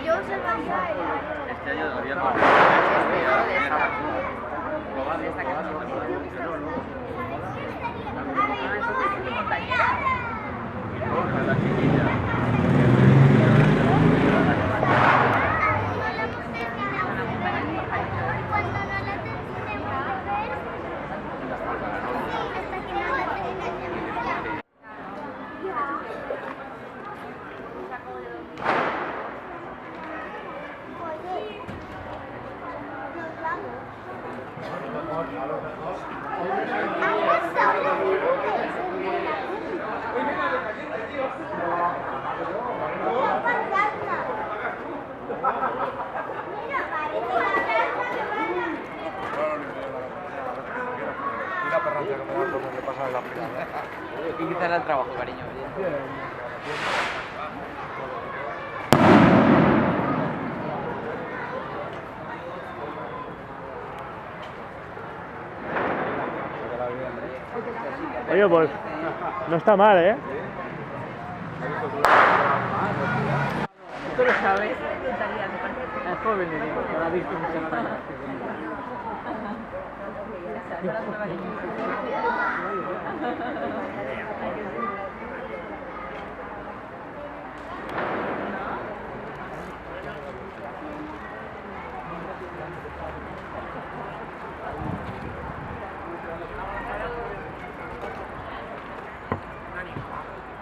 Yo soy María. Este año había la chiquilla. Y quizá era el trabajo, cariño. Oye, pues no está mal, ¿eh? ¿Tú lo sabes? Es joven, no la ha visto muchas veces.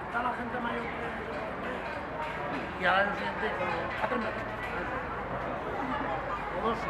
Está la gente mayor y ahora el siguiente atréndete. O dos sí.